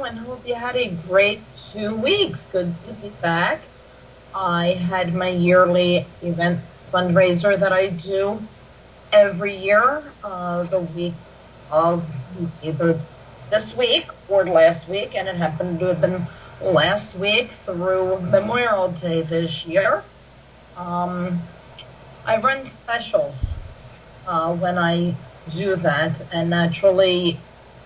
and hope you had a great 2 weeks. Good to be back. I had my yearly event fundraiser that I do every year, the week of either this week or last week, and it happened to have been last week through Memorial Day this year. I run specials when I do that, and naturally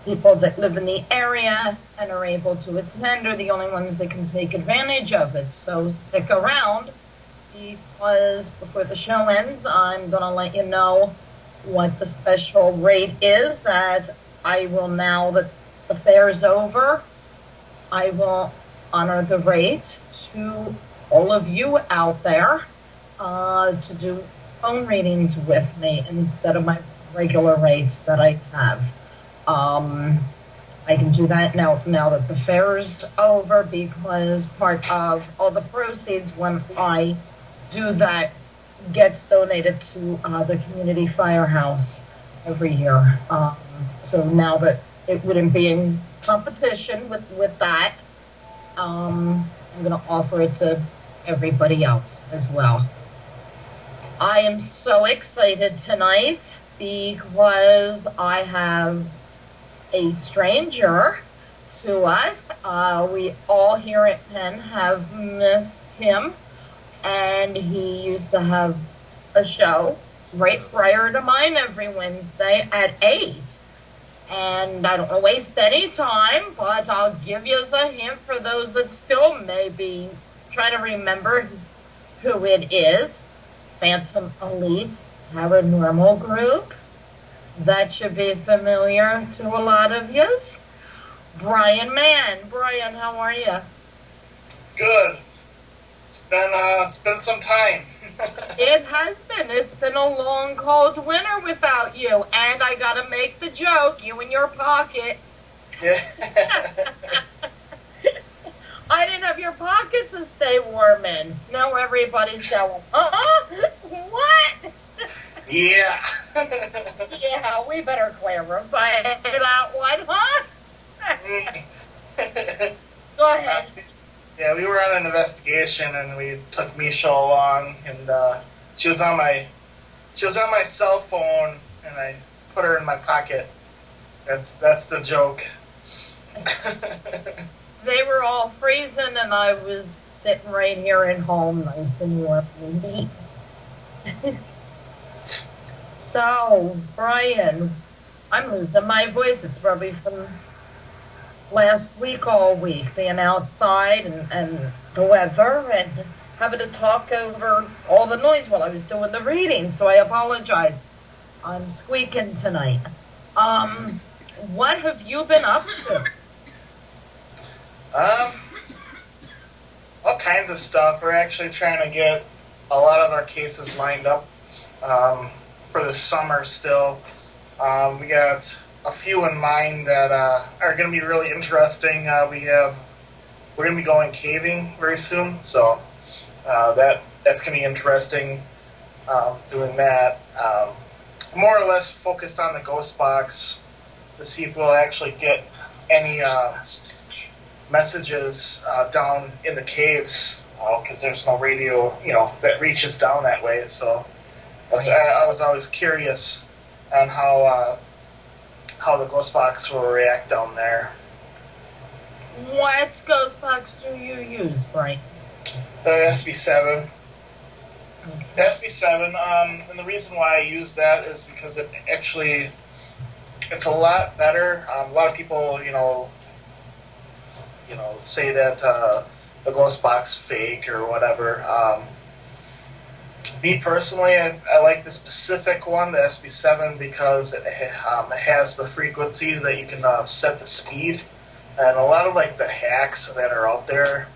people that live in the area and are able to attend are the only ones that can take advantage of it. So stick around, because before the show ends, I'm going to let you know what the special rate is that I will, now that the fair is over, I will honor the rate to all of you out there to do phone readings with me instead of my regular rates that I have. I can do that now that the fair is over, because part of all the proceeds when I do that gets donated to the community firehouse every year. So now that it wouldn't be in competition with that, I'm going to offer it to everybody else as well. I am so excited tonight because I have a stranger to us. We all here at Penn have missed him, and he used to have a show right prior to mine every Wednesday at 8. And I don't want to waste any time, but I'll give you a hint for those that still may be trying to remember who it is. Phantom Elite Paranormal Group. That should be familiar to a lot of yous. Brian Mann. Brian, how are you? Good. It's been some time. It has been. It's been a long, cold winter without you. And I gotta make the joke, you in your pocket. Yeah. I didn't have your pocket to stay warm in. Now everybody's going, what? Yeah. Yeah, we better clarify that one, huh? Go ahead. Yeah, we were on an investigation, and we took Misha along, and she was on my cell phone, and I put her in my pocket. That's the joke. They were all freezing, and I was sitting right here at home, nice and warm and neat. So, Brian, I'm losing my voice. It's probably from last week all week, being outside and the weather and having to talk over all the noise while I was doing the reading, so I apologize. I'm squeaking tonight. What have you been up to? All kinds of stuff. We're actually trying to get a lot of our cases lined up for the summer still. We got a few in mind that are going to be really interesting. We're going to be going caving very soon, so that's going to be interesting. Doing that, more or less focused on the ghost box to see if we'll actually get any messages down in the caves, because there's no radio, that reaches down that way. So I was always curious on how the ghost box will react down there. What ghost box do you use, Brian? The SB7. Okay. The SB7, and the reason why I use that is because it's a lot better. A lot of people, say that the ghost box fake or whatever. Me personally, I like the specific one, the SB7, because it has the frequencies that you can set the speed. And a lot of the hacks that are out there,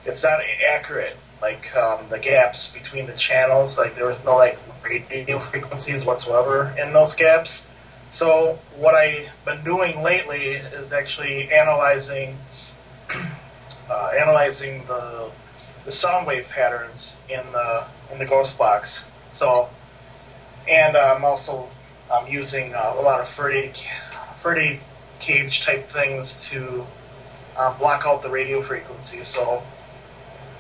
it's not accurate. The gaps between the channels, there was no radio frequencies whatsoever in those gaps. So what I've been doing lately is actually analyzing the sound wave patterns in the ghost box. So, and I'm using a lot of Freddy cage type things to block out the radio frequency. So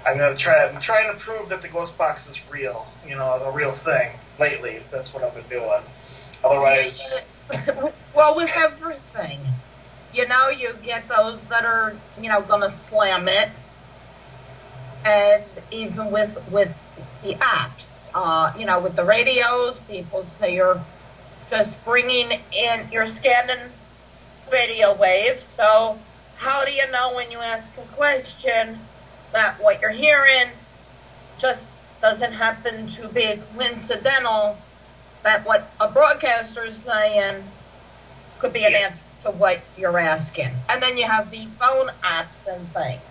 I'm trying to prove that the ghost box is real, a real thing. Lately, that's what I've been doing. Otherwise, well, with everything, you get those that are, going to slam it, and even with the apps, with the radios, people say you're just bringing in, you're scanning radio waves. So how do you know when you ask a question that what you're hearing just doesn't happen to be coincidental, that what a broadcaster is saying could be an answer to what you're asking? And then you have the phone apps and things,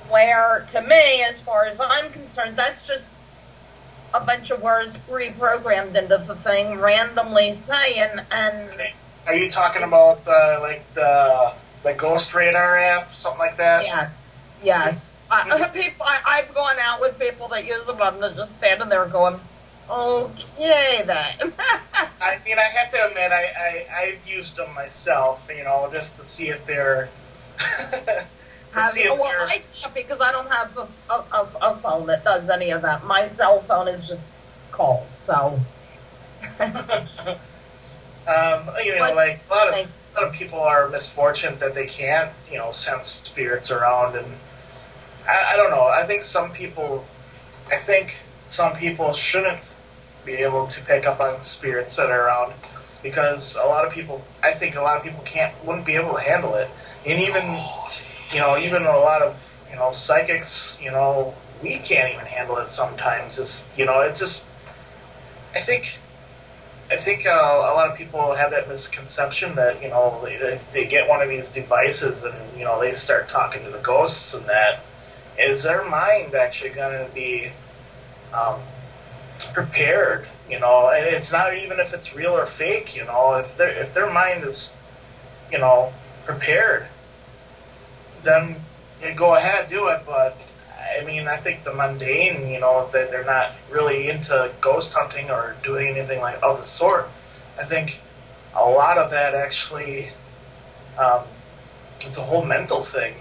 where, to me, as far as I'm concerned, that's just a bunch of words pre-programmed into the thing, randomly saying. And are you talking about the Ghost Radar app, something like that? Yes. I've gone out with people that use them, and they're just standing there going, okay, then. I mean, I have to admit, I've used them myself, just to see if they're... I can't, because I don't have a phone that does any of that. My cell phone is just calls, so... a lot of people are misfortunate that they can't, sense spirits around, and I don't know. I think some people shouldn't be able to pick up on spirits that are around, because I think a lot of people wouldn't be able to handle it, and even a lot of psychics, we can't even handle it sometimes. It's just I think a lot of people have that misconception that, if they get one of these devices and, they start talking to the ghosts and that, is their mind actually going to be prepared, and it's not even if it's real or fake, if their mind is, prepared, then go ahead, do it. But I mean, I think the mundane, if they're not really into ghost hunting or doing anything of the sort, I think a lot of that actually, it's a whole mental thing,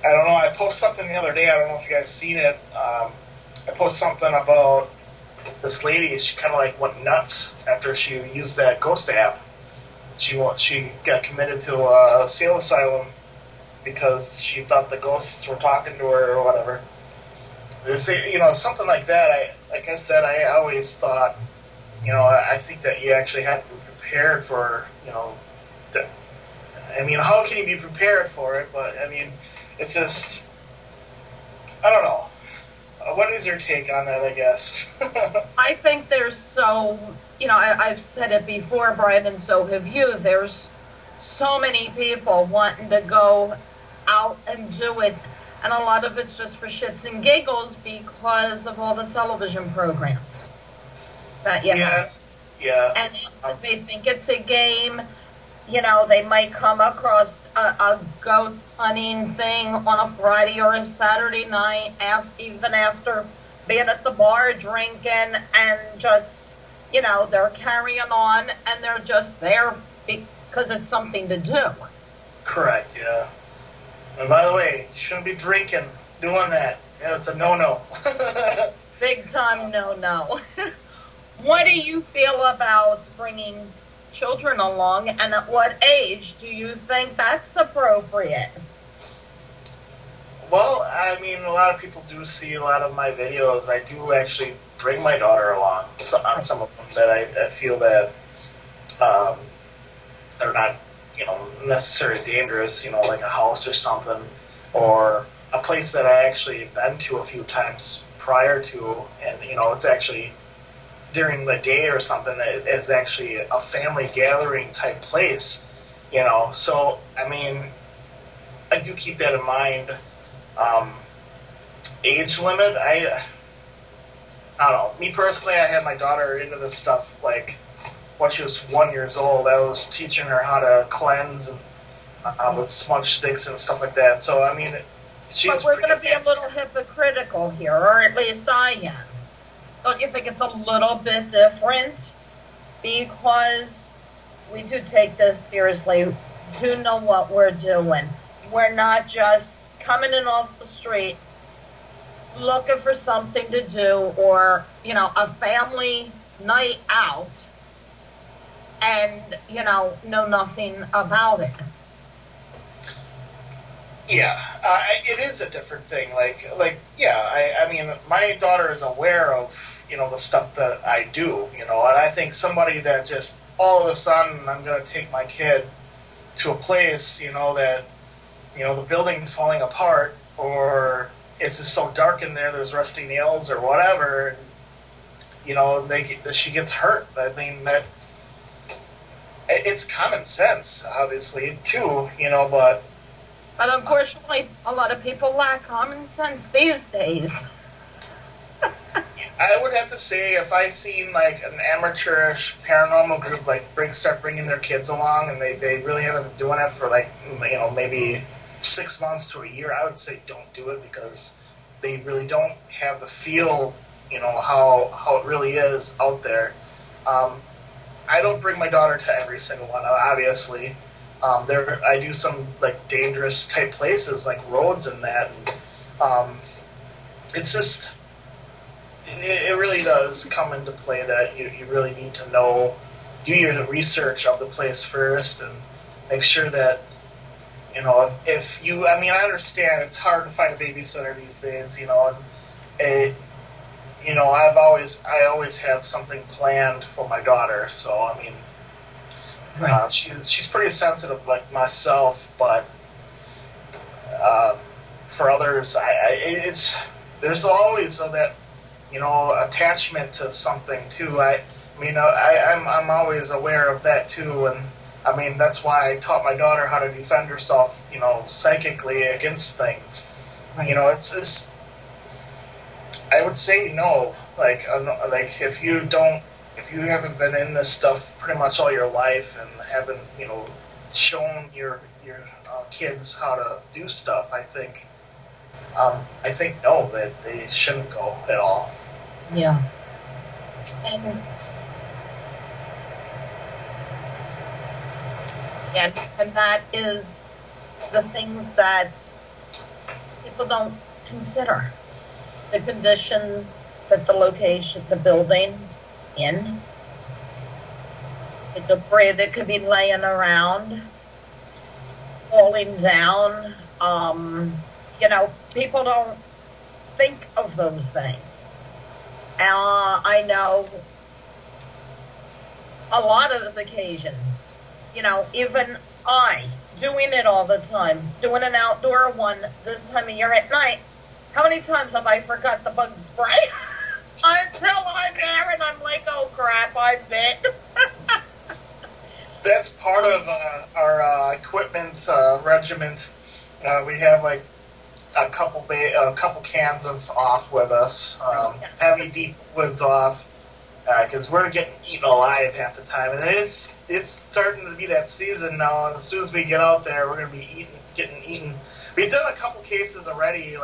I don't know, I posted something the other day, I don't know if you guys seen it, I posted something about this lady. She kind of went nuts after she used that ghost app. She got committed to a sale asylum because she thought the ghosts were talking to her or whatever. Something like that. Like I said, I always thought, I think that you actually have to be prepared for, how can you be prepared for it? But, it's just, I don't know. What is your take on that, I guess? I think there's I've said it before, Brian, and so have you, there's so many people wanting to go out and do it, and a lot of it's just for shits and giggles because of all the television programs that you have. Yeah. And they think it's a game. They might come across a ghost hunting thing on a Friday or a Saturday night, even after being at the bar drinking, and just, they're carrying on, and they're just there because it's something to do. Correct, yeah. And by the way, you shouldn't be doing that. It's a no-no. Big time no-no. What do you feel about bringing children along, and at what age do you think that's appropriate? Well, a lot of people do see a lot of my videos. I do actually bring my daughter along on some of them that I feel that they're not, necessarily dangerous, like a house or something, or a place that I actually been to a few times prior to, and, it's actually during the day or something. It's actually a family gathering type place, so, I do keep that in mind. Age limit, I don't know. Me personally, I had my daughter into this stuff, when she was 1 year old. I was teaching her how to cleanse and with smudge sticks and stuff like that. So, she's But we're going to be a little hypocritical here, or at least I am. Don't you think it's a little bit different? Because we do take this seriously, do know what we're doing. We're not just coming in off the street looking for something to do, or, a family night out and, know nothing about it. Yeah, it is a different thing. I mean, my daughter is aware of, the stuff that I do, and I think somebody that just all of a sudden I'm going to take my kid to a place, that, the building's falling apart, or it's just so dark in there, there's rusty nails or whatever, and, she gets hurt. I mean, it's common sense, obviously, too, but unfortunately, a lot of people lack common sense these days. I would have to say, if I seen like an amateurish paranormal group start bringing their kids along, and they really haven't been doing it for maybe 6 months to a year, I would say don't do it, because they really don't have the feel, how it really is out there. I don't bring my daughter to every single one, obviously. I do some dangerous type places like roads and that, and it's just it really does come into play that you really need to do your research of the place first, and make sure that if you, I mean, I understand it's hard to find a babysitter these days, and I always have something planned for my daughter, so I mean. Right. She's pretty sensitive like myself, but for others, there's always that attachment to something too. I'm always aware of that too, and I mean that's why I taught my daughter how to defend herself, psychically against things. Right. It's I would say no, if you haven't been in this stuff pretty much all your life and haven't, shown your kids how to do stuff, I think no, that they shouldn't go at all. Yeah. And that is the things that people don't consider. The condition that the location, the building's in, the debris that could be laying around, falling down. People don't think of those things. I know a lot of occasions, even I, doing it all the time, doing an outdoor one this time of year at night, how many times have I forgot the bug spray? Until I'm there and I'm like, oh crap, I bit. That's part of our equipment regiment. We have a couple cans of off with us, heavy deep woods off, because we're getting eaten alive half the time, and it's starting to be that season now. And as soon as we get out there, we're going to be getting eaten. We've done a couple cases already,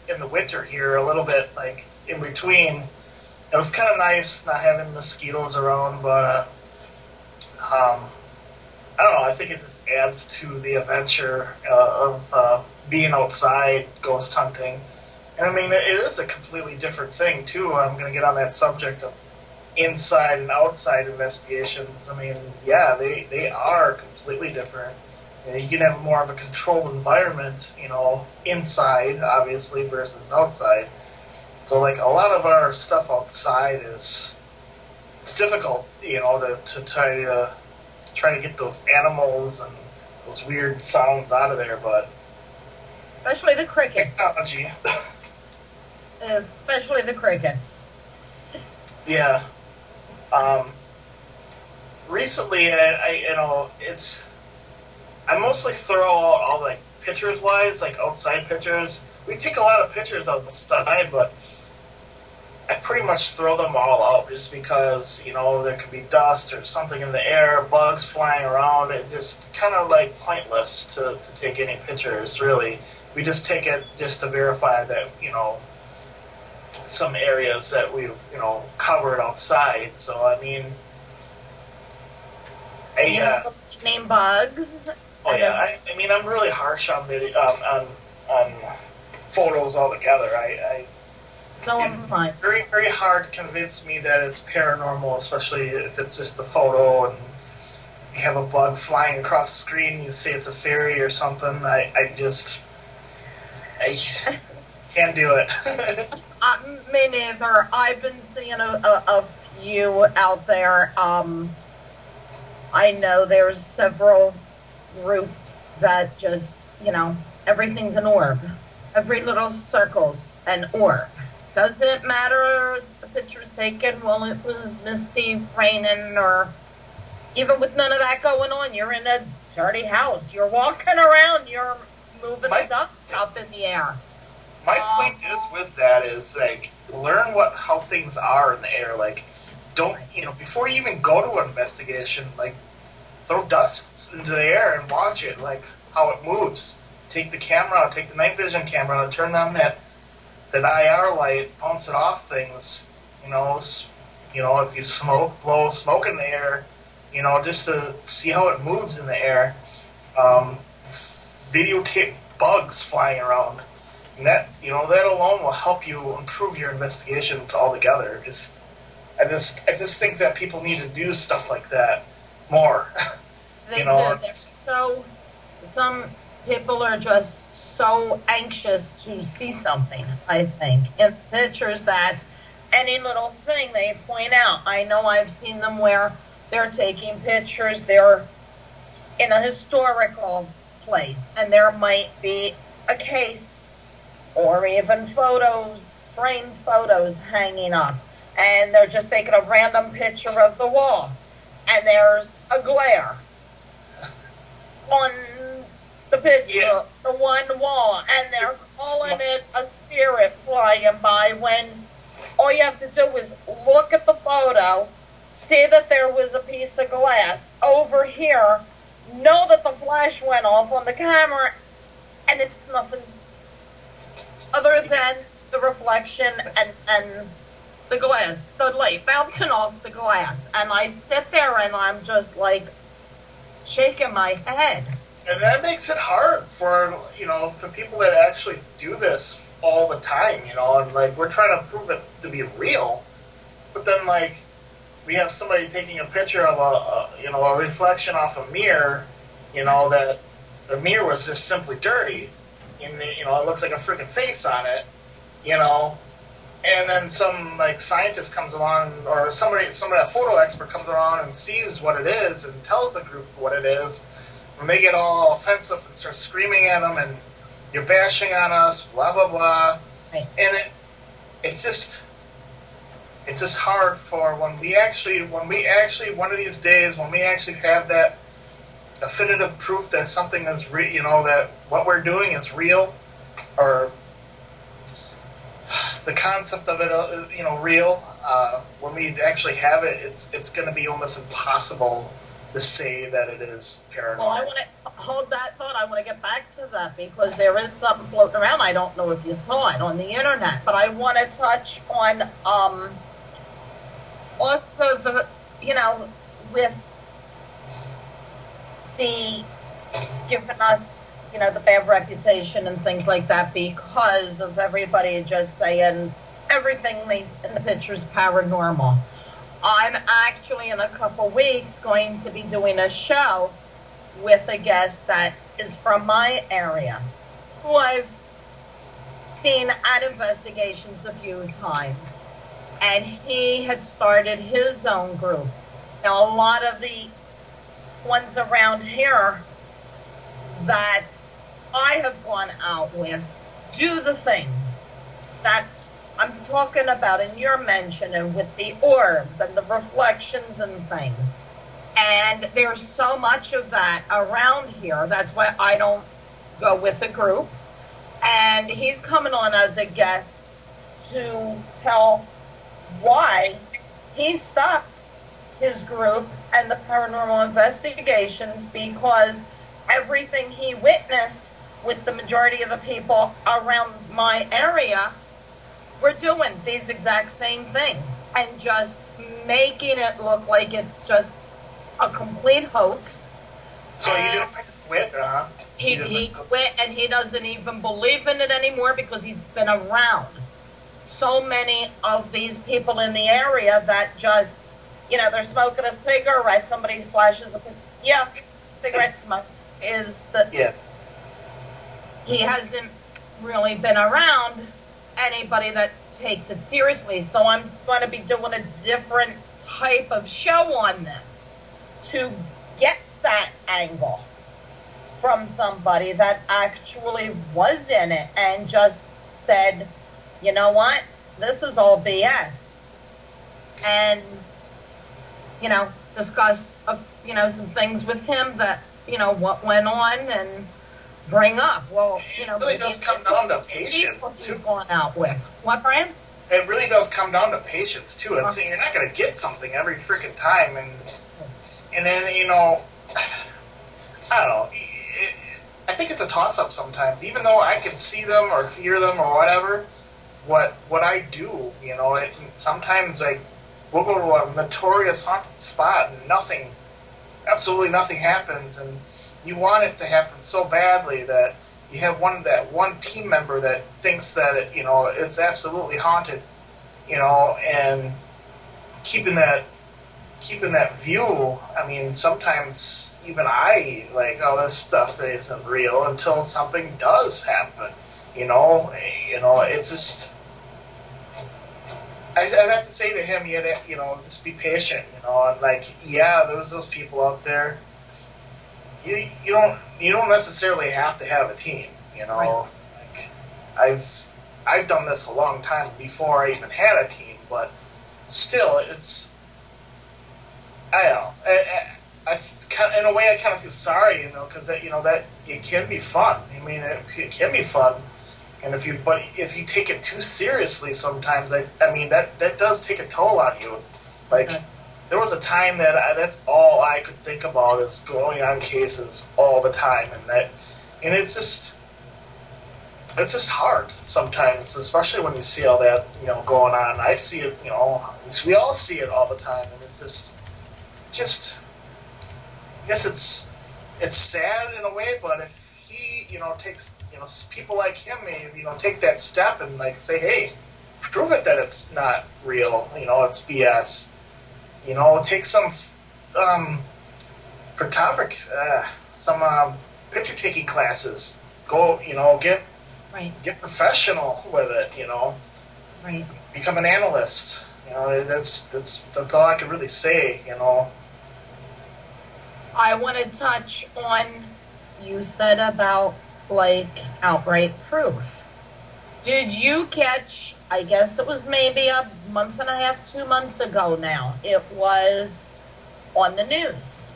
in the winter here, a little bit in between. It was kind of nice not having mosquitoes around, but I don't know. I think it just adds to the adventure of being outside, ghost hunting. And I mean, it is a completely different thing too. I'm going to get on that subject of inside and outside investigations. I mean, yeah, they are completely different. You can have more of a controlled environment, inside, obviously, versus outside. So, a lot of our stuff outside it's difficult, to try to get those animals and those weird sounds out of there, but especially the crickets. Technology. Especially the crickets. Yeah. Recently, I mostly throw out all pictures wise, outside pictures. We take a lot of pictures outside, but I pretty much throw them all out just because, there could be dust or something in the air, bugs flying around. It's just kind of pointless to take any pictures, really. We just take it just to verify that, some areas that we've, covered outside. So, I mean, And you have name bugs. Oh yeah, I mean, I'm really harsh on video, on photos altogether. So am I. Very, very hard to convince me that it's paranormal, especially if it's just a photo and you have a bug flying across the screen. You say it's a fairy or something. I can't do it. Me neither. I've been seeing a few out there. I know there's several groups that just, everything's an orb. Every little circle's an orb. Doesn't matter if the picture's taken while it was misty, raining, or even with none of that going on. You're in a dirty house. You're walking around. You're moving the dust up in the air. My point is with that is, like, learn how things are in the air. Like, don't, before you even go to an investigation, like, throw dust into the air and watch it, like, how it moves. Take the night vision camera, and turn on that IR light, bounce it off things. If you blow smoke in the air, just to see how it moves in the air. Videotape bugs flying around. And that alone will help you improve your investigations altogether. I just think that people need to do stuff like that more. They do. Some people are just so anxious to see something, I think, in pictures that any little thing they point out. I know I've seen them where they're taking pictures, they're in a historical place, and there might be a case or even framed photos hanging up, and they're just taking a random picture of the wall, and there's a glare on the picture, the one wall, and they're calling it a spirit flying by, when all you have to do is look at the photo, see that there was a piece of glass over here, know that the flash went off on the camera, and it's nothing other than the reflection and the glass, the light bouncing off the glass. And I sit there and I'm just like shaking my head. And that makes it hard for people that actually do this all the time, and like we're trying to prove it to be real, but then like we have somebody taking a picture of a reflection off a mirror, that the mirror was just simply dirty, and it looks like a freaking face on it, and then some like scientist comes along, or somebody a photo expert comes along and sees what it is and tells the group what it is. And they get all offensive and start screaming at them, and you're bashing on us, blah blah blah. Right. And it's just hard for when we actually one of these days when we actually have that definitive proof that something is real, that what we're doing is real, or the concept of it, real. When we actually have it, it's going to be almost impossible to say that it is paranormal. Well, I want to hold that thought. I want to get back to that because there is something floating around. I don't know if you saw it on the internet, but I want to touch on also the, with the giving us, the bad reputation and things like that because of everybody just saying everything in the picture is paranormal. I'm actually in a couple weeks going to be doing a show with a guest that is from my area, who I've seen at investigations a few times. And he had started his own group. Now, a lot of the ones around here that I have gone out with do the things that I'm talking about in your mention, and with the orbs and the reflections and things. And there's so much of that around here. That's why I don't go with the group. And he's coming on as a guest to tell why he stopped his group and the paranormal investigations, because everything he witnessed with the majority of the people around my area were doing these exact same things and just making it look like it's just a complete hoax. So he just quit, huh? He quit, and he doesn't even believe in it anymore because he's been around so many of these people in the area that just, they're smoking a cigarette, somebody flashes cigarette smoke is that he hasn't really been around anybody that takes it seriously. So I'm going to be doing a different type of show on this to get that angle from somebody that actually was in it and just said, you know what, this is all BS. And, discuss, some things with him that, what went on and bring up. Well, it really does come down to patience, too. Going out with. What, Brian? It really does come down to patience, too. And so you're not going to get something every freaking time. And then, I don't know. I think it's a toss-up sometimes. Even though I can see them or hear them or whatever, what I do, sometimes we'll go to a notorious haunted spot and absolutely nothing happens, and you want it to happen so badly that you have one team member that thinks that it's absolutely haunted, and keeping that view. I mean, sometimes even I this stuff isn't real until something does happen. It's just. I'd have to say to him, just be patient. And there's those people out there. You don't necessarily have to have a team. Right. I've done this a long time before I even had a team, but still, it's. I don't know. In a way, I kind of feel sorry, because that it can be fun. I mean, it can be fun, and if you take it too seriously, sometimes I mean that does take a toll on you. There was a time that that's all I could think about is going on cases all the time, and it's just hard sometimes, especially when you see all that going on. I see it, we all see it all the time, and it's just I guess it's sad in a way, but if he takes people like him maybe take that step and say, hey, prove it that it's not real, it's BS, take some photography, some picture taking classes, go get professional with it, right, become an analyst, that's all I can really say, I want to touch on, you said about, outright proof. Did you catch, I guess it was maybe a month and a half, 2 months ago now, it was on the news.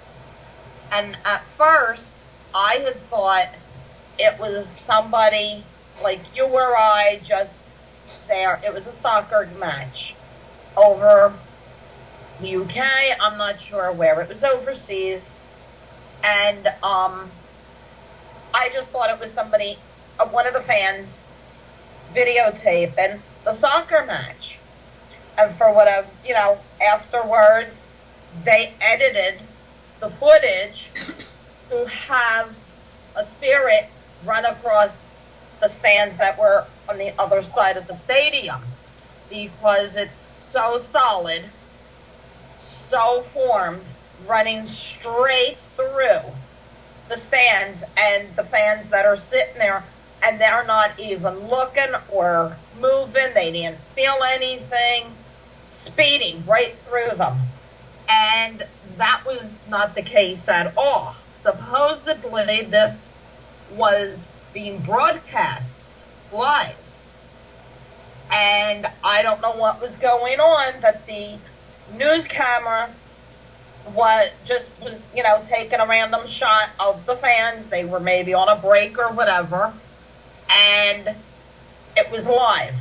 And at first, I had thought it was somebody like you or I just there. It was a soccer match over the UK. I'm not sure where. It was overseas. And I just thought it was somebody, one of the fans, videotaping the soccer match. And for whatever, afterwards, they edited the footage to have a spirit run across the stands that were on the other side of the stadium, because it's so solid, so formed, running straight through the stands, and the fans that are sitting there, and they're not even looking or moving, they didn't feel anything, speeding right through them. And that was not the case at all. Supposedly this was being broadcast live, and I don't know what was going on, but the news camera was taking a random shot of the fans. They were maybe on a break or whatever, and it was live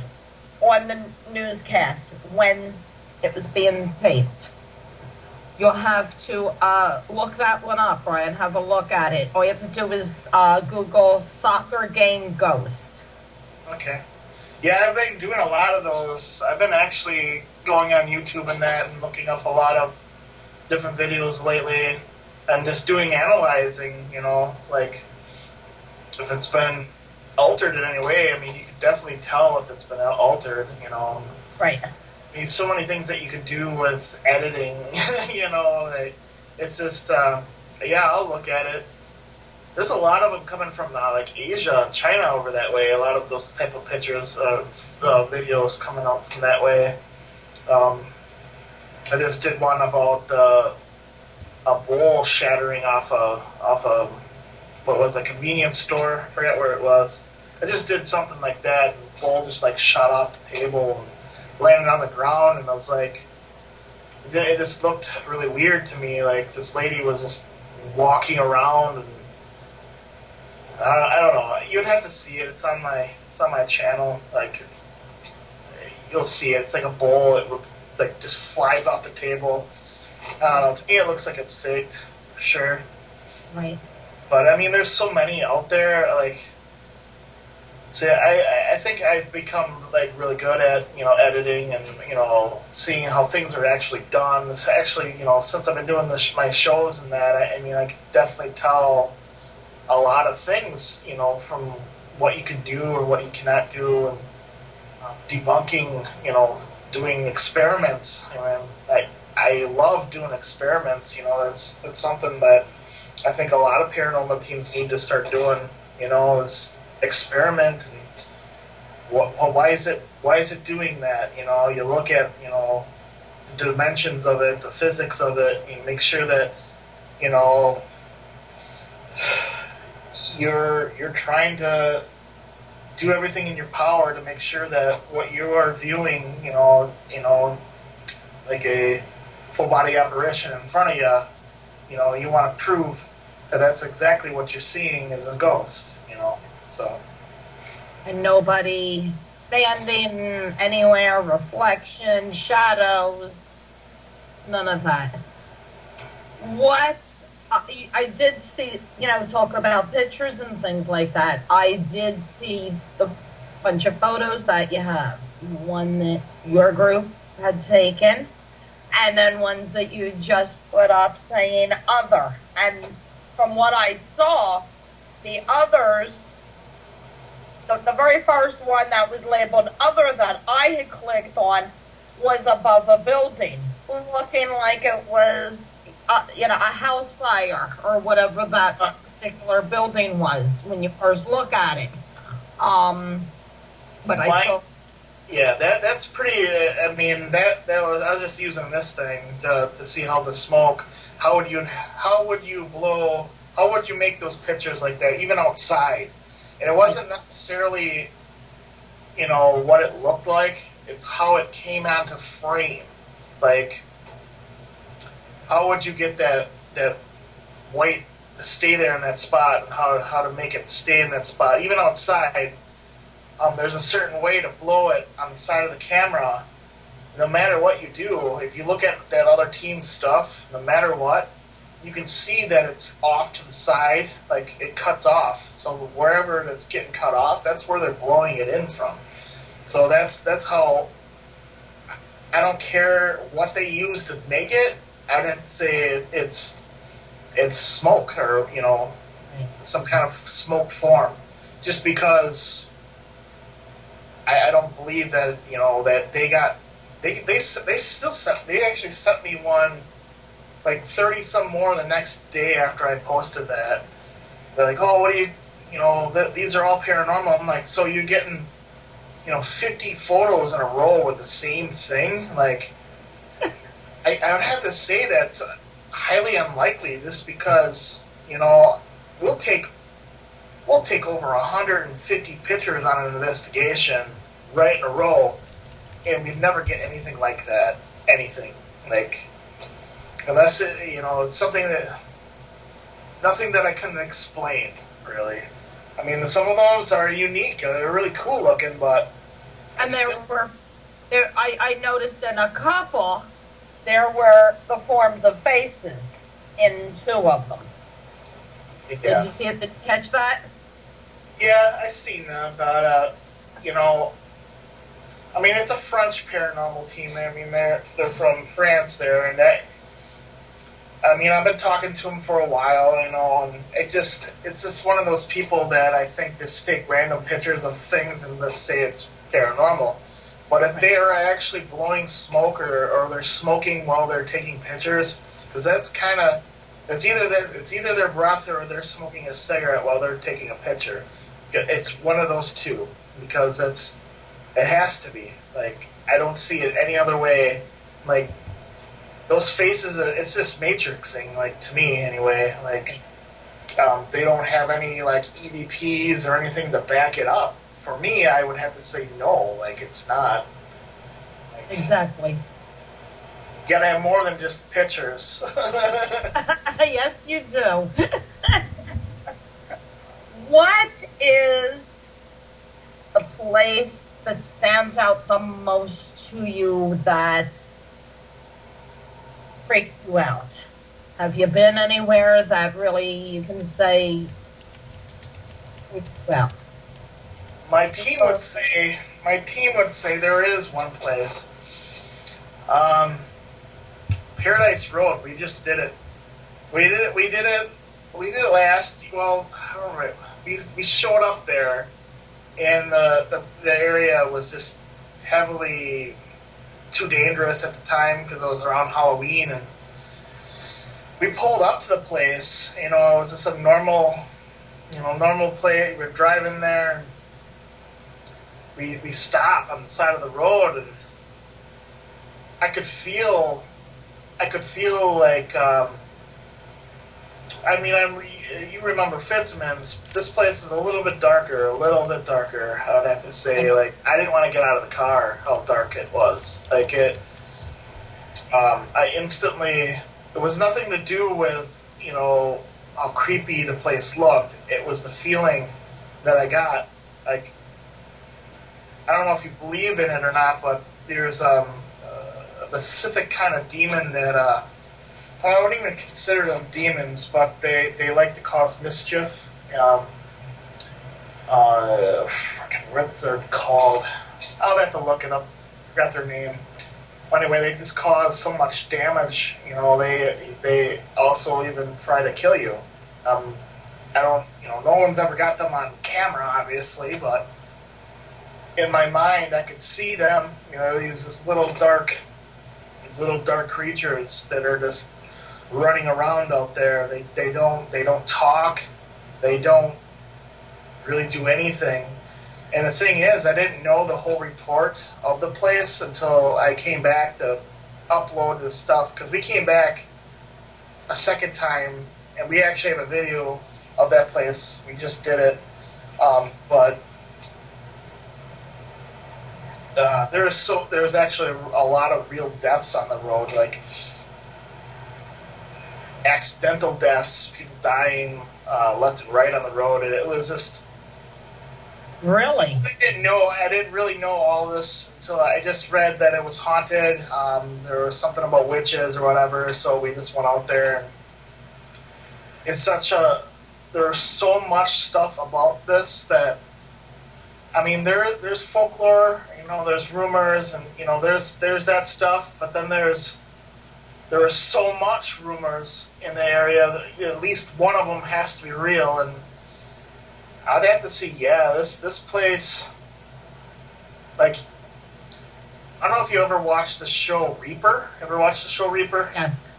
on the newscast when it was being taped. You'll have to look that one up, Brian. Have a look at it. All you have to do is Google soccer game ghost. Okay. Yeah, I've been doing a lot of those. I've been actually going on YouTube and that and looking up a lot of different videos lately, and just doing analyzing, like if it's been altered in any way. I mean, you could definitely tell if it's been altered, Right. I mean, so many things that you could do with editing, like, it's just, yeah, I'll look at it. There's a lot of them coming from like Asia and China over that way. A lot of those type of pictures, videos coming out from that way. I just did one about a bowl shattering off a what was a convenience store. I forget where it was. I just did something like that, and the bowl just like shot off the table and landed on the ground, and I was like, it just looked really weird to me. Like this lady was just walking around, and I don't know. You'd have to see it. It's on my channel. Like you'll see it. It's like a bowl. It like just flies off the table. I don't know. To me, it looks like it's faked for sure. Right. But I mean, there's so many out there. Like, see, I think I've become like really good at editing and seeing how things are actually done. Actually, since I've been doing my shows and that, I mean, I can definitely tell a lot of things, from what you can do or what you cannot do, and debunking, doing experiments. I love doing experiments. That's something that I think a lot of paranormal teams need to start doing. Is experiment. And why is it doing that? You look at the dimensions of it, the physics of it, and make sure that you're trying to do everything in your power to make sure that what you are viewing, like a full body apparition in front of you, you want to prove that that's exactly what you're seeing is a ghost, so. And nobody standing anywhere, reflection, shadows, none of that. What I did see, talk about pictures and things like that. I did see the bunch of photos that you have. One that your group had taken, and then ones that you just put up saying other. And from what I saw, the others, the very first one that was labeled other that I had clicked on was above a building, looking like it was a house fire or whatever that particular building was when you first look at it. But I thought, yeah, that's pretty. I mean, that was. I was just using this thing to see how the smoke. How would you make those pictures like that, even outside? And it wasn't necessarily, what it looked like. It's how it came onto frame. Like, how would you get that white to stay there in that spot, and how to make it stay in that spot, even outside? There's a certain way to blow it on the side of the camera. No matter what you do, if you look at that other team's stuff, no matter what, you can see that it's off to the side, like it cuts off. So wherever it's getting cut off, that's where they're blowing it in from. So that's how. I don't care what they use to make it. I'd have to say it's smoke, or some kind of smoke form, just because I don't believe that that they actually sent me one like 30 some more the next day after I posted that. They're like, oh, what do you these are all paranormal. I'm like, so you're getting 50 photos in a row with the same thing? Like, I would have to say that's highly unlikely, just because we'll take over 150 pictures on an investigation right in a row, and we'd never get anything like that. Anything like, unless it's something nothing that I couldn't explain, really. I mean, some of those are unique and they're really cool looking, but I noticed in a couple there were the forms of faces in 2 of them. Yeah. Did you see it? Did you catch that? Yeah, I seen that, but I mean, it's a French paranormal team. I mean, they're from France there, and I mean, I've been talking to him for a while, you know, and it's just one of those people that I think just take random pictures of things and just say it's paranormal. But if they are actually blowing smoke or they're smoking while they're taking pictures, because that's kind of, it's either their breath or they're smoking a cigarette while they're taking a picture. It's one of those two, because it has to be. Like, I don't see it any other way. Like, those faces, it's just matrixing, like, to me anyway. Like, they don't have any, like, EVPs or anything to back it up. For me, I would have to say no, like, it's not. Like, Exactly. you gotta have more than just pictures. Yes, you do. What is the place that stands out the most to you that freaked you out? Have you been anywhere that really you can say freaked you out? My team would say there is one place. Paradise Road. We just did it. We did it last. Well, I don't remember. We showed up there, and the area was just heavily too dangerous at the time because it was around Halloween, and we pulled up to the place. You know, it was just a normal place. We're driving there. And we stopped on the side of the road, and I could feel like. I mean, you remember Fitzman's. This place is a little bit darker. I would have to say. Like, I didn't want to get out of the car. How dark it was. Like it. I instantly. It was nothing to do with how creepy the place looked. It was the feeling that I got. Like, I don't know if you believe in it or not, but there's a specific kind of demon that. I wouldn't even consider them demons, but they like to cause mischief. What's they're called? I'll have to look it up. Forgot their name. Anyway, they just cause so much damage. They also even try to kill you. I don't. No one's ever got them on camera, obviously, but in my mind, I could see them. These little dark creatures that are just running around out there. They don't talk. They don't really do anything. And the thing is, I didn't know the whole report of the place until I came back to upload the stuff, because we came back a second time and we actually have a video of that place. We just did it, but there was actually a lot of real deaths on the road, like accidental deaths, people dying left and right on the road, and it was just Really? I didn't really know all this until I just read that it was haunted. There was something about witches or whatever, so we just went out there. And it's there's so much stuff about this that, I mean, there's folklore, there's rumors, and there's that stuff, but then there are so much rumors in the area that at least one of them has to be real. And I'd have to say, this place, like, I don't know if you ever watched the show Reaper. Ever watched the show Reaper? Yes.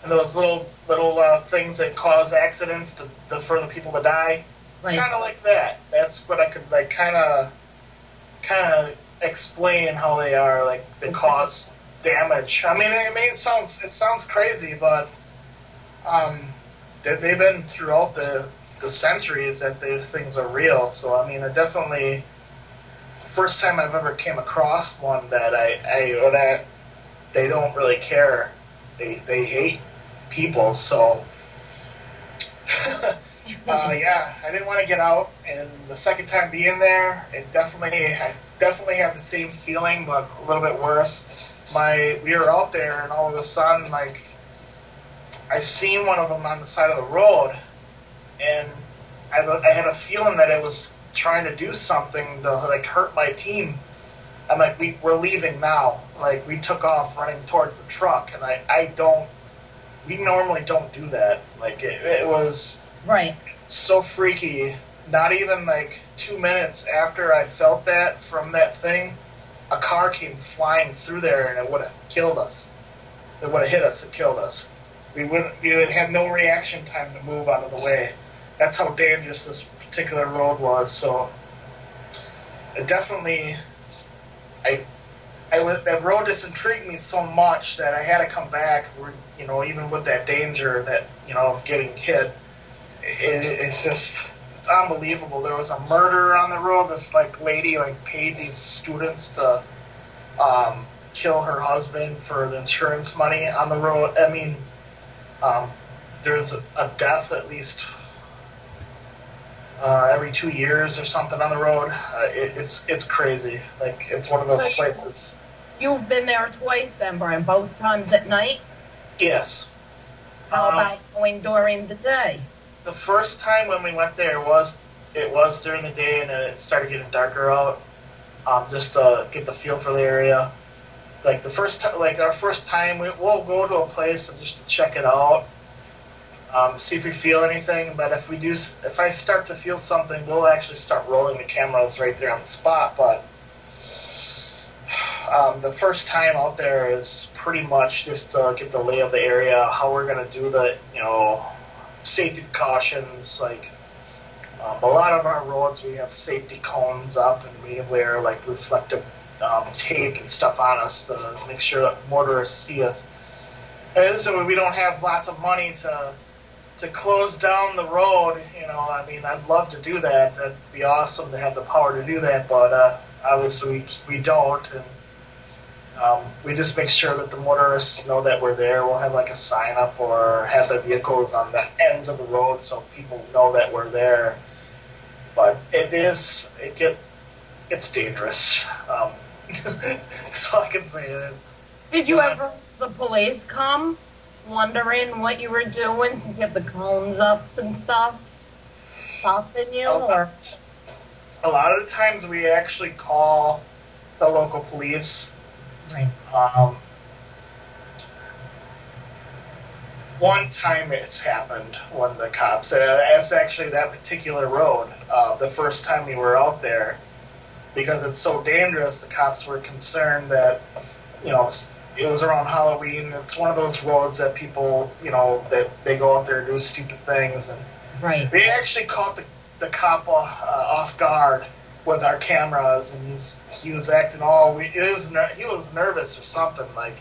And those little things that cause accidents for the people to die. Right. Kind of like that. That's what I could kind of explain how they are. Like, they cause damage. I mean, it sounds crazy, but they've been throughout the centuries that these things are real. So I mean, it definitely, first time I've ever came across one that they don't really care. They hate people. So I didn't want to get out, and the second time being there, I definitely had the same feeling, but a little bit worse. We were out there, and all of a sudden, like, I seen one of them on the side of the road, and I had a feeling that it was trying to do something to, like, hurt my team. I'm like, we're leaving now. Like, we took off running towards the truck, and I don't we normally don't do that. Like, it was Right. so freaky. Not even like 2 minutes after I felt that from that thing, a car came flying through there and it would have killed us. It would have hit us and killed us. We would have no reaction time to move out of the way. That's how dangerous this particular road was. So it definitely, that road just intrigued me so much that I had to come back. You know, even with that danger that, you know, of getting hit, it's just, it's unbelievable. There was a murder on the road. This like lady like paid these students to kill her husband for the insurance money on the road. I mean, there's a death at least every 2 years or something on the road. It's crazy. Like, it's one of those places. You've been there twice then, Brian, both times at night? Yes. How about going during the day? The first time when we went there, it was during the day, and then it started getting darker out, just to get the feel for the area. Like our first time, we'll go to a place and just to check it out, see if we feel anything. But if I start to feel something, we'll actually start rolling the cameras right there on the spot. But the first time out there is pretty much just to get the lay of the area, how we're gonna do the, you know, safety precautions. Like, a lot of our roads, we have safety cones up, and we wear like reflective tape and stuff on us to make sure that motorists see us. And so we don't have lots of money to close down the road. You know, I mean, I'd love to do that. That'd be awesome to have the power to do that, but obviously we don't. And we just make sure that the motorists know that we're there. We'll have like a sign up or have the vehicles on the ends of the road so people know that we're there. But it's dangerous. That's all I can say. Did you ever, the police come wondering what you were doing since you have the cones up and stuff? Stopping you? Or? A lot of the times we actually call the local police. Right. One time it's happened when the cops, it's actually that particular road, the first time we were out there, because it's so dangerous, the cops were concerned that, you know, it was around Halloween. It's one of those roads that people, you know, that they go out there and do stupid things. And right. We actually caught the cop off guard with our cameras, and he was acting he was nervous or something. Like,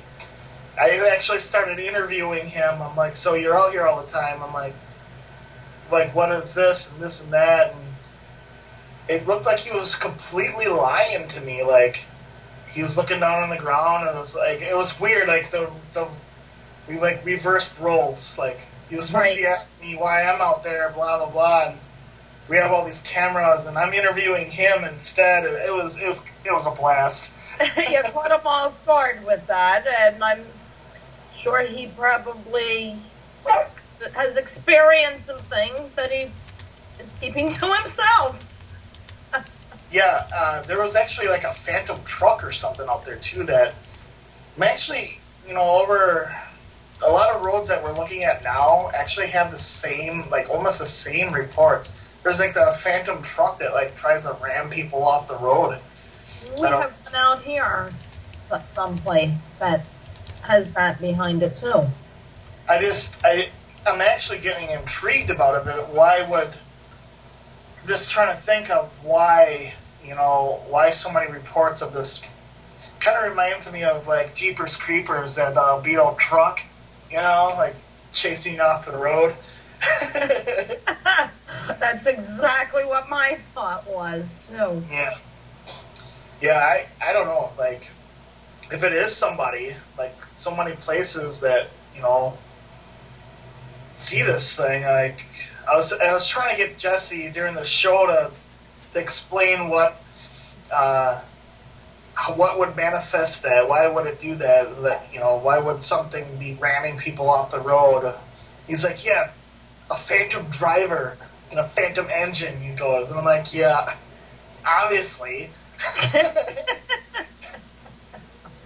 I actually started interviewing him. I'm like, so you're out here all the time? I'm like, what is this and this and that? And it looked like he was completely lying to me. Like, he was looking down on the ground, and it was weird. Like, we like reversed roles. Like, he was supposed to be asking me why I'm out there, blah blah blah, and we have all these cameras, and I'm interviewing him instead. It was a blast. You caught him off guard with that, and I'm sure he probably has experience of things that he is keeping to himself. Yeah, there was actually like a phantom truck or something out there too that I'm actually, you know, over a lot of roads that we're looking at now actually have the same, like almost the same reports. There's like the phantom truck that like tries to ram people off the road. We have one out here someplace that has that behind it too. I'm actually getting intrigued about it, but just trying to think of why so many reports of this. Kind of reminds me of like Jeepers Creepers, that Beetle truck, you know, like chasing you off the road. That's exactly what my thought was too. Yeah, I don't know, like, if it is somebody, like, so many places that, you know, see this thing. Like, I was trying to get Jesse during the show to explain what would manifest that. Why would it do that? That, you know, why would something be ramming people off the road? He's like, yeah, a phantom driver and a phantom engine, he goes. And I'm like, yeah, obviously.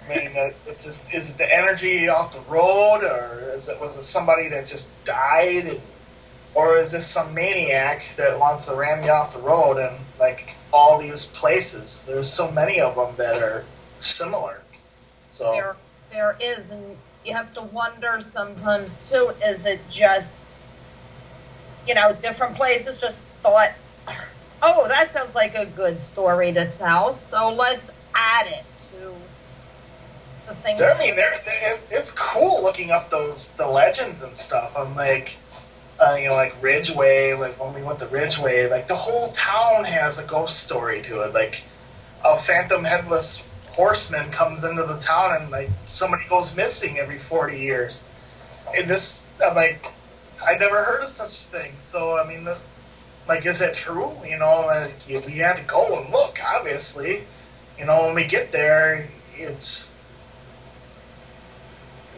I mean, it's just, is it the energy off the road, or was it somebody that just died, or is this some maniac that wants to ram you off the road? And like all these places, there's so many of them that are similar. So there is, and you have to wonder sometimes too. Is it just different places just thought, oh, that sounds like a good story to tell, so let's add it to the thing. I mean, it's cool looking up the legends and stuff. I'm like, like Ridgeway. Like when we went to Ridgeway, like the whole town has a ghost story to it. Like a phantom headless horseman comes into the town, and like somebody goes missing every 40 years. And I'm like, I never heard of such a thing. So I mean, like, is it true? Like, we had to go and look. Obviously, when we get there,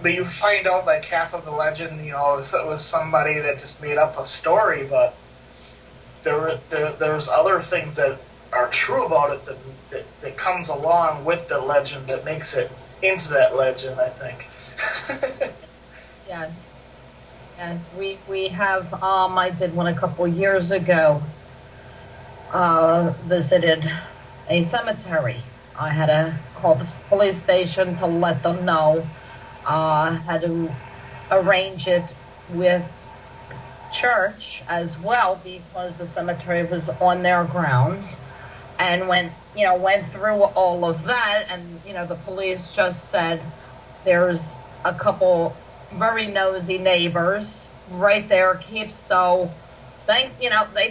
but you find out like half of the legend, it was somebody that just made up a story, but there's other things that are true about it that comes along with the legend that makes it into that legend, I think. Yes, we have. I did one a couple years ago. Visited a cemetery. I had to call the police station to let them know. Had to arrange it with church as well because the cemetery was on their grounds, and went through all of that, and the police just said there's a couple very nosy neighbors right there. So they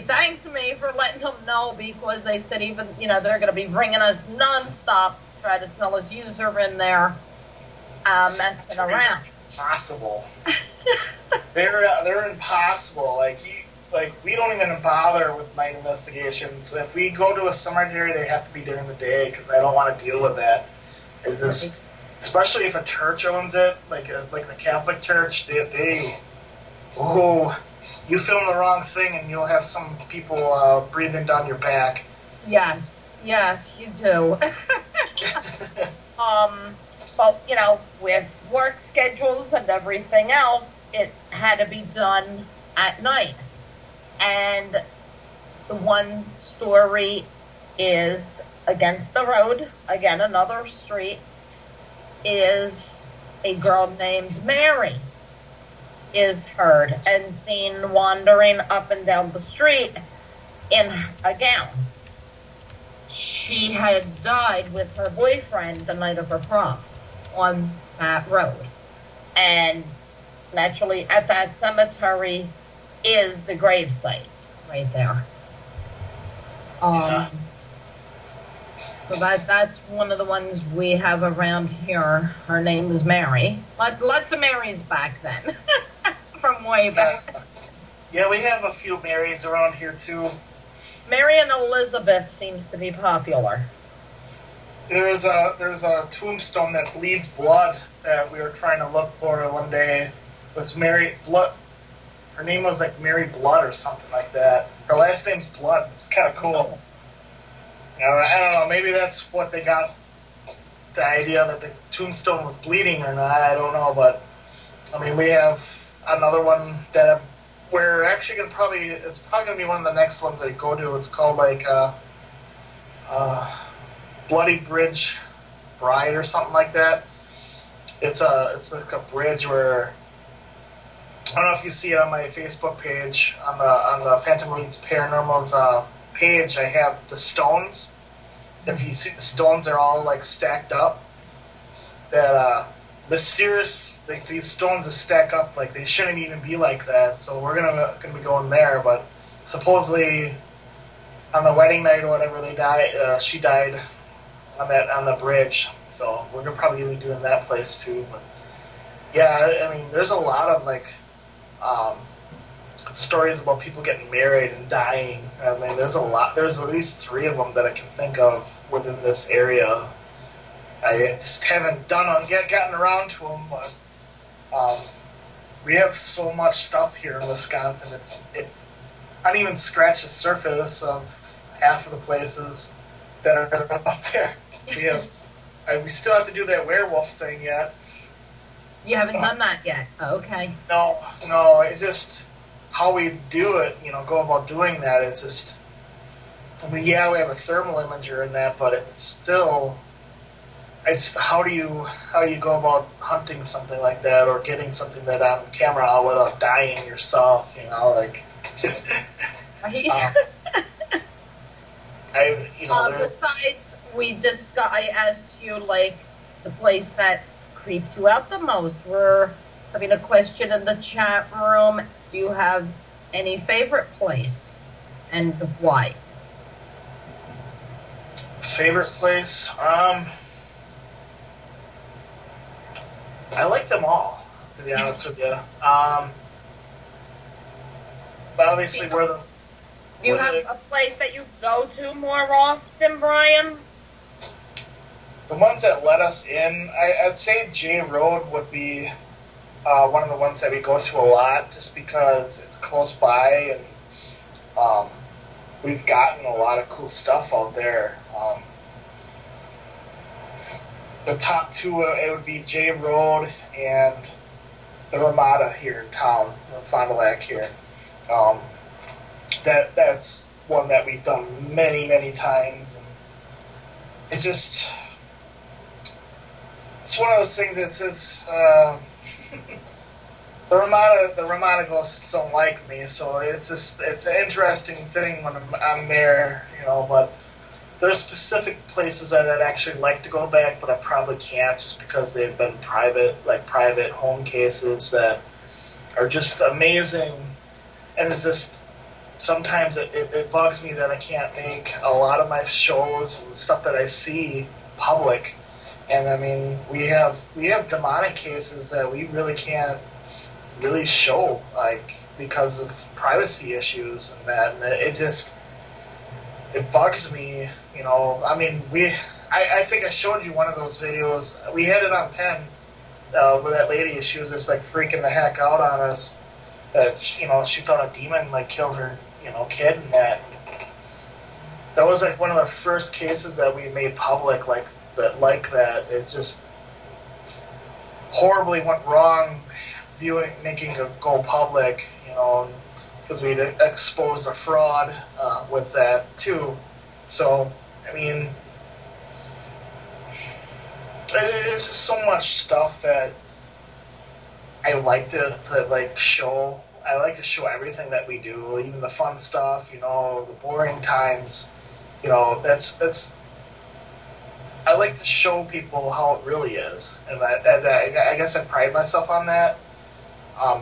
thanked me for letting them know, because they said even they're going to be bringing us nonstop, try to tell us you're in there messing around. Impossible. They're impossible. Like we don't even bother with night investigations. If we go to a cemetery, they have to be during the day because I don't want to deal with that. Is this, especially if a church owns it, like the Catholic Church, you film the wrong thing and you'll have some people breathing down your back. Yes, you do. But with work schedules and everything else, it had to be done at night. And the one story is against the road, again, another street, is a girl named Mary is heard and seen wandering up and down the street in a gown. She had died with her boyfriend the night of her prom on that road. And naturally, at that cemetery is the gravesite right there. So that's one of the ones we have around here. Her name is Mary. Lots of Marys back then, from way back. Yeah, we have a few Marys around here too. Mary and Elizabeth seems to be popular. There's a tombstone that bleeds blood that we were trying to look for one day. It was Mary Blood. Her name was like Mary Blood or something like that. Her last name's Blood. It's kind of cool. I don't know. Maybe that's what they got, the idea that the tombstone was bleeding or not. I don't know. But, I mean, we have another one that we're actually going to it's probably going to be one of the next ones I go to. It's called like Bloody Bridge Bride or something like that. It's like a bridge where, I don't know if you see it on my Facebook page, on the Phantom Elite Paranormal's page, I have the stones. If you see the stones, they're all like stacked up. That mysterious, like these stones that stack up, like they shouldn't even be like that. So we're gonna be going there. But supposedly on the wedding night or whatever, she died on the bridge. So we're probably be doing that place too. But yeah, I mean, there's a lot of like stories about people getting married and dying. I mean, there's a lot. There's at least 3 of them that I can think of within this area. I just haven't gotten around to them, but we have so much stuff here in Wisconsin. It's I don't even scratch the surface of half of the places that are out there. We have We still have to do that werewolf thing yet. You haven't done that yet. Okay. No, it's just how we do it, go about doing that. It's just, we have a thermal imager in that, but it's still, how do you go about hunting something like that or getting something that on camera out without dying yourself, like. Besides, I asked you, like, the place that creeped you out the most. We're having a question in the chat room. Do you have any favorite place, and why? Favorite place? I like them all, to be honest with you. But obviously, Do you have a place that you go to more often, Brian? The ones that let us in, I'd say J Road would be one of the ones that we go to a lot, just because it's close by and we've gotten a lot of cool stuff out there. The top two, it would be J Road and the Ramada here in town, Fond du Lac here. That's one that we've done many, many times. And it's one of those things that says the Ramada ghosts don't like me, so it's an interesting thing when I'm there, but there's specific places that I'd actually like to go back, but I probably can't just because they've been private home cases that are just amazing. And it's just, sometimes it bugs me that I can't make a lot of my shows and stuff that I see public. And I mean, we have demonic cases that we really can't really show, because of privacy issues and that. And it bugs me, I mean, I think I showed you one of those videos. We had it on Penn, where that lady, she was just freaking the heck out on us. That she thought a demon killed her kid, and that was one of the first cases that we made public that. It just horribly went wrong, making it go public, because we'd exposed a fraud with that too. So I mean, it's just so much stuff that I like to show. I like to show everything that we do, even the fun stuff, the boring times. That's. I like to show people how it really is, and I guess I pride myself on that.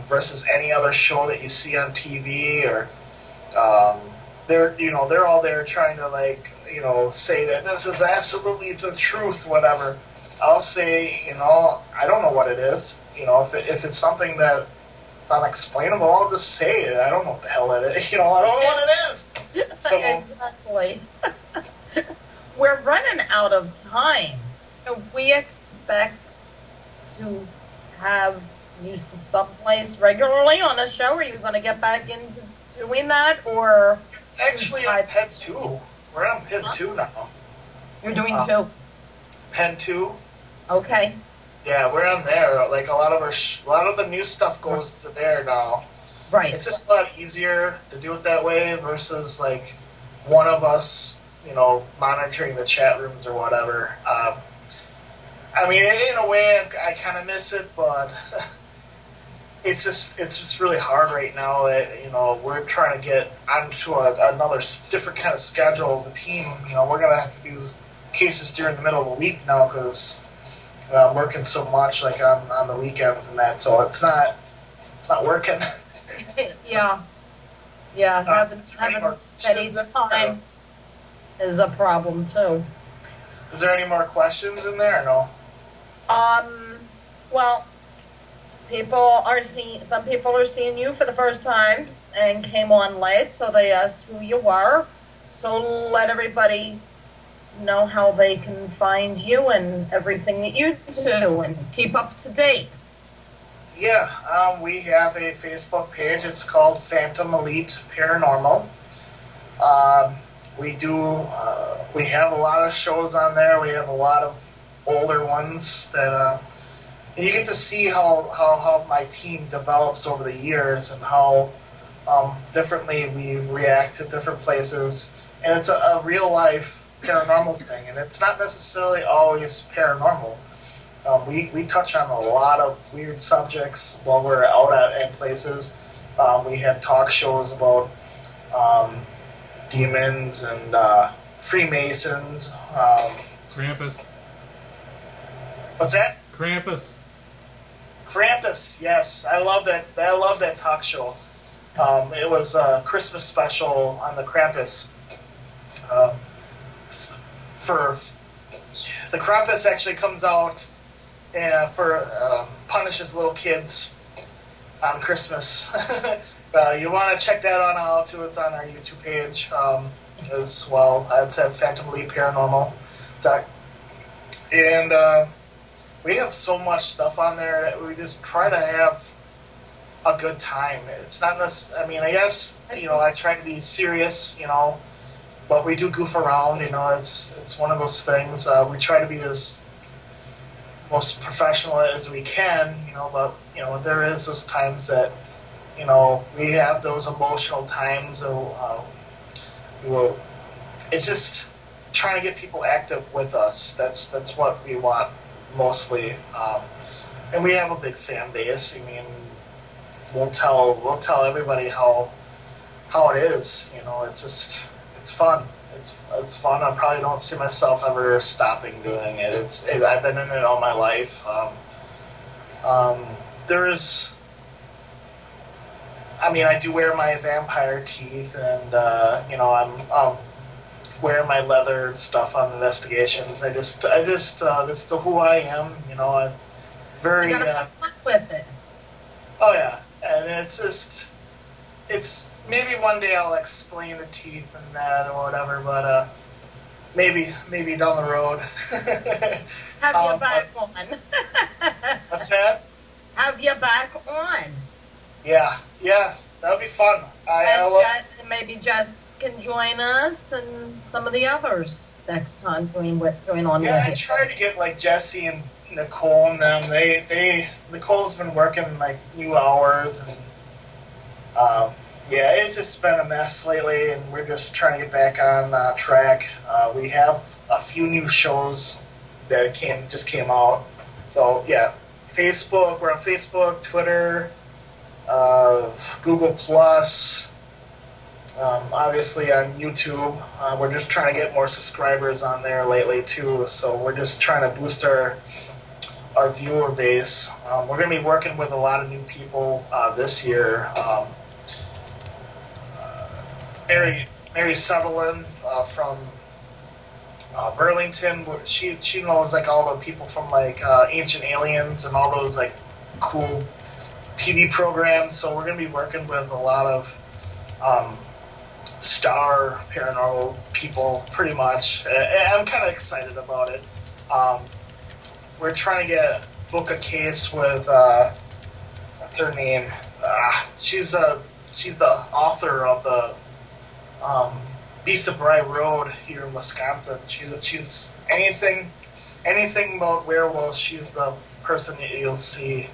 Versus any other show that you see on TV, or they're all there trying to say that this is absolutely the truth, whatever. I'll say, I don't know what it is. If it's something that it's unexplainable, I'll just say it. I don't know what the hell it is. I don't know what it is. So exactly. We're running out of time. We expect to have you someplace regularly on the show. Are you going to get back into doing that, or actually on Pen 2? We're on Pen 2 now. You're doing 2? Pen 2. Okay. Yeah, we're on there. A lot of the new stuff goes to there now. Right. It's just a lot easier to do it that way versus one of us, monitoring the chat rooms or whatever. I mean, in a way, I kind of miss it, but it's just really hard right now. We're trying to get onto another different kind of schedule of the team. We're gonna have to do cases during the middle of the week now because I'm working so much on the weekends and that, so it's not working. Yeah. Having steady time is a problem too. Is there any more questions in there or no? Well, some people are seeing you for the first time and came on late, so they asked who you were. So let everybody know how they can find you and everything that you do and keep up to date. Yeah, we have a Facebook page. It's called PHANTOM ELITE PARANORMAL. We have a lot of shows on there. We have a lot of older ones that and you get to see how my team develops over the years and how differently we react to different places. And it's a real life paranormal thing, and it's not necessarily always paranormal. We touch on a lot of weird subjects while we're out at places. We have talk shows about demons and Freemasons. Krampus. What's that? Krampus. Krampus, yes, I love that. I love that talk show. It was a Christmas special on the Krampus. For the Krampus actually comes out punishes little kids on Christmas. You want to check that on out too. It's on our YouTube page as well. It's at Phantom Elite Paranormal. And we have so much stuff on there that we just try to have a good time. It's not necessarily, I mean, I guess, I try to be serious, but we do goof around, it's one of those things. We try to be as most professional as we can, but, there is those times that, we have those emotional times. It's just trying to get people active with us. That's what we want mostly. And we have a big fan base. I mean, we'll tell everybody how it is. It's fun. It's fun. I probably don't see myself ever stopping doing it. I've been in it all my life. I do wear my vampire teeth, and I'm wearing my leather stuff on investigations. I just that's who I am. I'm very. You gotta have fun with it. Oh yeah, and it's maybe one day I'll explain the teeth and that or whatever, but maybe down the road. Have you back on? What's that? Have you back on? Yeah, that would be fun. Maybe Jess can join us and some of the others next time going on. Yeah, I tried to get like Jesse and Nicole and them. Nicole's been working like new hours, and it's just been a mess lately, and we're just trying to get back on track. We have a few new shows that just came out. So yeah, Facebook. We're on Facebook, Twitter, Google Plus. Obviously on YouTube. We're just trying to get more subscribers on there lately too. So we're just trying to boost our viewer base. We're going to be working with a lot of new people this year. Mary Sutherland from Burlington. She knows like all the people from like Ancient Aliens and all those like cool TV programs. So we're going to be working with a lot of star paranormal people, pretty much. I'm kind of excited about it. We're trying to book a case with what's her name? She's the author of the Beast of Bray Road here in Wisconsin. She's anything about werewolves. She's the person that you'll see.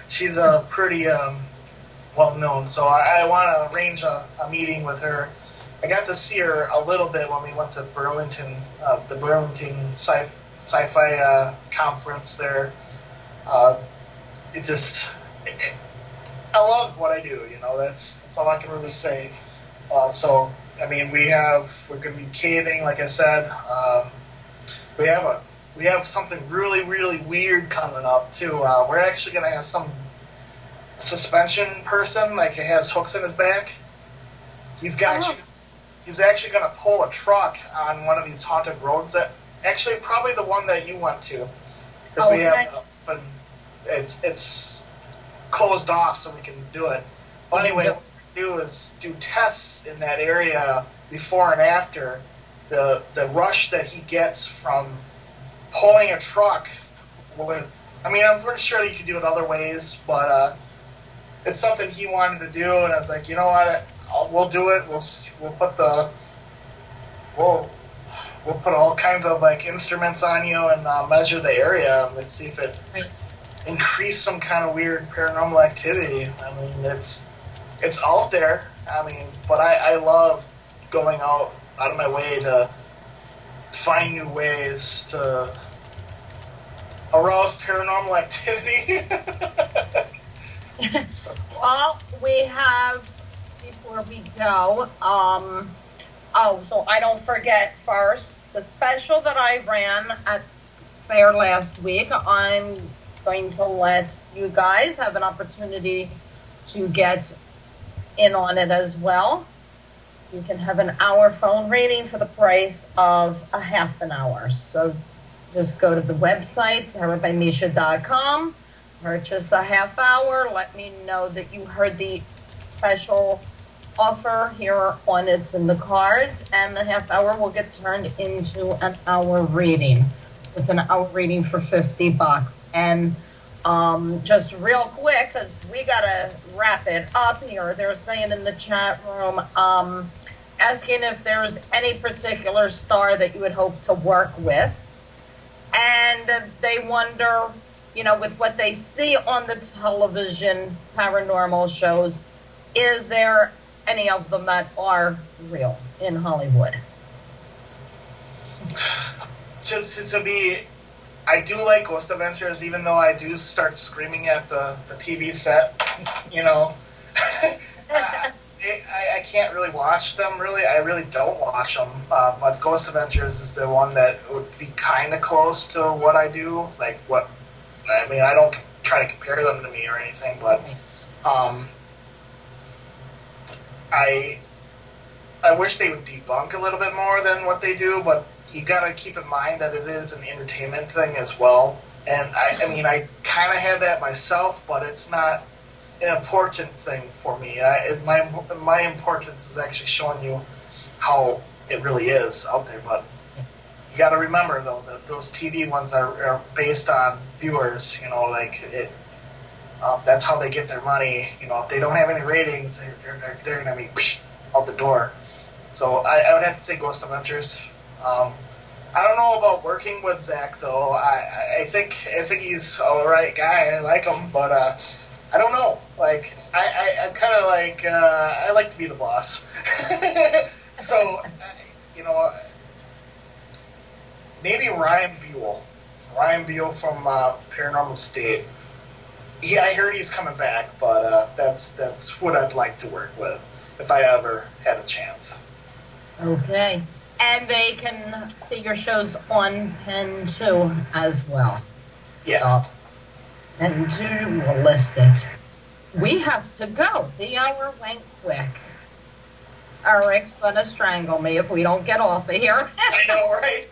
She's a pretty well known. So I want to arrange a meeting with her. I got to see her a little bit when we went to Burlington, the Burlington sci-fi conference there. It's just, I love what I do. That's all I can really say. So I mean, we're going to be caving, like I said. We have something really, really weird coming up too. We're actually going to have some suspension person, like he has hooks in his back. He's actually going to pull a truck on one of these haunted roads. That actually probably the one that you went to, because we have, but it's closed off, so we can do it. But anyway, what we do is do tests in that area before and after. The rush that he gets from pulling a truck with, I'm pretty sure you could do it other ways, but it's something he wanted to do, and I was like, you know what, we'll do it. We'll we'll put all kinds of like instruments on you and measure the area. Let's see if it increase some kind of weird paranormal activity. I mean, it's out there. I mean, but I love going out of my way to find new ways to arouse paranormal activity. So. Well, we have, before we go, so I don't forget first, the special that I ran at fair last week, I'm going to let you guys have an opportunity to get in on it as well. You can have an hour phone reading for the price of a half an hour. So just go to the website, terrorbymesha.com, purchase a half hour, let me know that you heard the special offer here on It's in the Cards, and the half hour will get turned into an hour reading, with an hour reading for $50. And just real quick, because we got to wrap it up here, they're saying in the chat room, asking if there's any particular star that you would hope to work with. And they wonder, you know, with what they see on the television paranormal shows, is there any of them that are real in Hollywood? To be, I do like Ghost Adventures, even though I do start screaming at the TV set, you know. I can't really watch them, really. I really don't watch them. But Ghost Adventures is the one that would be kind of close to what I do. Like, what, I mean, I don't try to compare them to me or anything, but I wish they would debunk a little bit more than what they do, but you got to keep in mind that it is an entertainment thing as well. And I mean, I kind of have that myself, but it's not an important thing for me. My importance is actually showing you how it really is out there. But you got to remember, though, that those TV ones are based on viewers. You know, like it. That's how they get their money. You know, if they don't have any ratings, they're going to be out the door. So I would have to say Ghost Adventures. I don't know about working with Zach, though. I think he's all right guy. I like him, but I don't know. Like I'm kind of like I like to be the boss. So you know, maybe Ryan Buell from Paranormal State. Yeah, I heard he's coming back, but that's what I'd like to work with if I ever had a chance. Okay. And they can see your shows on Pen 2 as well. Yeah. Pen 2 will list it. We have to go. The hour went quick. Eric's going to strangle me if we don't get off of here. I know, right?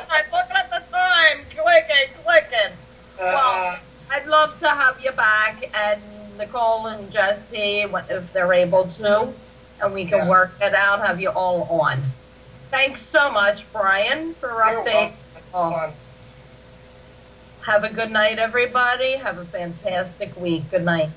I'm looking at the time. Clicking. Well, I'd love to have you back, and Nicole and Jesse, if they're able to, and we can work it out, have you all on. Thanks so much, Brian, for updating. It's fun. Have a good night, everybody. Have a fantastic week. Good night.